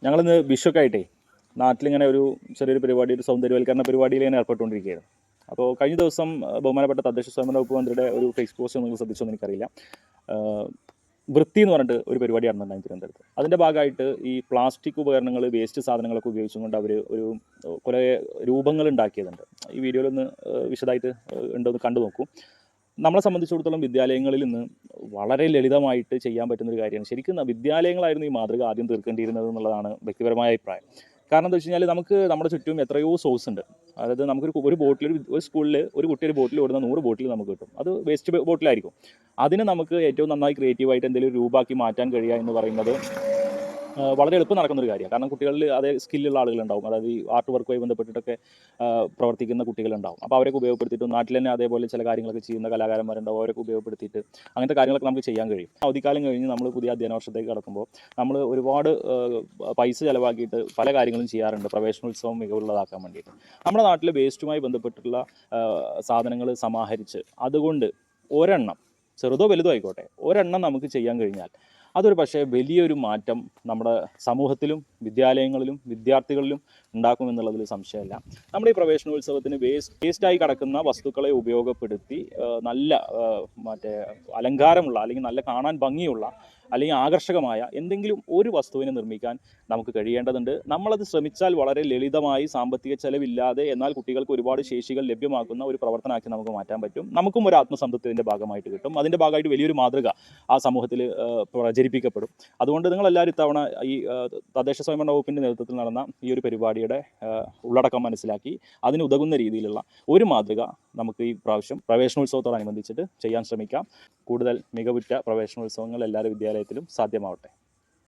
ഞങ്ങളിന്ന് വിഷുവൊക്കെ ആയിട്ടേ നാട്ടിലിങ്ങനെ ഒരു ചെറിയൊരു പരിപാടി, ഒരു സൗന്ദര്യവൽക്കരണ പരിപാടിയിൽ ഇങ്ങനെ ഏർപ്പെട്ടുകൊണ്ടിരിക്കുകയാണ്. അപ്പോൾ കഴിഞ്ഞ ദിവസം ബഹുമാനപ്പെട്ട തദ്ദേശ സ്വയംഭരണ വകുപ്പ് മന്ത്രിയുടെ ഒരു ഫേസ് പോസ്റ്റ് നിങ്ങൾ ശ്രദ്ധിച്ചോന്ന് എനിക്കറിയില്ല. വൃത്തി എന്ന് പറഞ്ഞിട്ട് ഒരു പരിപാടി നടന്നുണ്ടായി തിരുവനന്തപുരത്ത്. അതിൻ്റെ ഭാഗമായിട്ട് ഈ പ്ലാസ്റ്റിക് ഉപകരണങ്ങൾ, വേസ്റ്റ് സാധനങ്ങളൊക്കെ ഉപയോഗിച്ചുകൊണ്ട് അവർ ഒരു കുറേ രൂപങ്ങൾ ഉണ്ടാക്കിയതുണ്ട്. ഈ വീഡിയോയിലൊന്ന് വിശദമായിട്ട് ഉണ്ടോന്ന് കണ്ടു നോക്കൂ. നമ്മളെ സംബന്ധിച്ചിടത്തോളം വിദ്യാലയങ്ങളിൽ നിന്ന് വളരെ ലളിതമായിട്ട് ചെയ്യാൻ പറ്റുന്നൊരു കാര്യമാണ്. ശരിക്കും വിദ്യാലയങ്ങളായിരുന്നു ഈ മാതൃക ആദ്യം തീർക്കേണ്ടിയിരുന്നത് എന്നുള്ളതാണ് വ്യക്തിപരമായ അഭിപ്രായം. കാരണം എന്താ വെച്ച് കഴിഞ്ഞാൽ നമുക്ക് നമ്മുടെ ചുറ്റും എത്രയോ സോഴ്സ് ഉണ്ട്. അതായത് നമുക്കൊരു ബോട്ടിൽ, ഒരു സ്കൂളിൽ ഒരു കുട്ടി ഒരു ബോട്ടിൽ ഓടുന്ന 100 ബോട്ടിൽ നമുക്ക് കിട്ടും. അത് വേസ്റ്റ് ബോട്ടിലായിരിക്കും. അതിനെ നമുക്ക് ഏറ്റവും നന്നായി ക്രിയേറ്റീവായിട്ട് എന്തെങ്കിലും രൂപമാക്കി മാറ്റാൻ കഴിയുക എന്ന് പറയുന്നത് വളരെ എളുപ്പം നടക്കുന്നൊരു കാര്യമാണ്. കാരണം കുട്ടികളിൽ അതേ സ്കില്ലുള്ള ആളുകളുണ്ടാവും. അതായത് ഈ ആർട്ട് വർക്കുമായി ബന്ധപ്പെട്ടിട്ടൊക്കെ പ്രവർത്തിക്കുന്ന കുട്ടികളുണ്ടാവും. അപ്പോൾ അവരൊക്കെ ഉപയോഗപ്പെടുത്തിയിട്ട് നാട്ടിൽ തന്നെ അതേപോലെ ചില കാര്യങ്ങളൊക്കെ ചെയ്യുന്ന കലാകാരന്മാരുണ്ടാവും. അവരൊക്കെ ഉപയോഗപ്പെടുത്തിയിട്ട് അങ്ങനത്തെ കാര്യങ്ങളൊക്കെ നമുക്ക് ചെയ്യാൻ കഴിയും. അവധിക്കാലം കഴിഞ്ഞ് നമ്മൾ പുതിയ അധ്യയന വർഷത്തേക്ക് കടക്കുമ്പോൾ നമ്മൾ ഒരുപാട് പൈസ ചിലവാക്കിയിട്ട് പല കാര്യങ്ങളും ചെയ്യാറുണ്ട് പ്രവേശനോത്സവം മികവുള്ളതാക്കാൻ വേണ്ടിയിട്ട്. നമ്മുടെ നാട്ടിൽ വേസ്റ്റുമായി ബന്ധപ്പെട്ടിട്ടുള്ള സാധനങ്ങൾ സമാഹരിച്ച് അതുകൊണ്ട് ഒരെണ്ണം, ചെറുതോ വലുതോ ആയിക്കോട്ടെ, ഒരെണ്ണം നമുക്ക് ചെയ്യാൻ കഴിഞ്ഞാൽ അതൊരു പക്ഷേ വലിയൊരു മാറ്റം നമ്മുടെ സമൂഹത്തിലും വിദ്യാലയങ്ങളിലും വിദ്യാർത്ഥികളിലും ഉണ്ടാക്കുമെന്നുള്ളതിൽ സംശയമില്ല. നമ്മുടെ ഈ പ്രവേശനോത്സവത്തിന് വേസ്റ്റായി കിടക്കുന്ന വസ്തുക്കളെ ഉപയോഗപ്പെടുത്തി നല്ല അലങ്കാരമുള്ള അല്ലെങ്കിൽ നല്ല കാണാൻ ഭംഗിയുള്ള അല്ലെങ്കിൽ ആകർഷകമായ എന്തെങ്കിലും ഒരു വസ്തുവിനെ നിർമ്മിക്കാൻ നമുക്ക് കഴിയേണ്ടതുണ്ട്. നമ്മളത് ശ്രമിച്ചാൽ വളരെ ലളിതമായി, സാമ്പത്തിക ചെലവില്ലാതെ, എന്നാൽ കുട്ടികൾക്ക് ഒരുപാട് ശേഷികൾ ലഭ്യമാക്കുന്ന ഒരു പ്രവർത്തനമാക്കി നമുക്ക് മാറ്റാൻ പറ്റും. നമുക്കും ഒരു ആത്മസംതൃപ്തിൻ്റെ ഭാഗമായിട്ട് കിട്ടും. അതിൻ്റെ ഭാഗമായിട്ട് വലിയൊരു മാതൃക ആ സമൂഹത്തിൽ പ്രചരിപ്പിക്കപ്പെടും. അതുകൊണ്ട് നിങ്ങളെല്ലാവരും ഇത്തവണ ഈ തദ്ദേശ സ്വയംഭരണ വകുപ്പിൻ്റെ നേതൃത്വത്തിൽ നടന്ന ഈ ഒരു പരിപാടിയുടെ ഉള്ളടക്കം മനസ്സിലാക്കി അതിന് ഉതകുന്ന രീതിയിലുള്ള ഒരു മാതൃക നമുക്ക് ഈ പ്രാവശ്യം പ്രവേശനോത്സവത്തോടനുബന്ധിച്ചിട്ട് ചെയ്യാൻ ശ്രമിക്കാം. കൂടുതൽ മികവുറ്റ പ്രവേശനോത്സവങ്ങൾ എല്ലാ വിദ്യാലയത്തിലും സാധ്യമാവട്ടെ.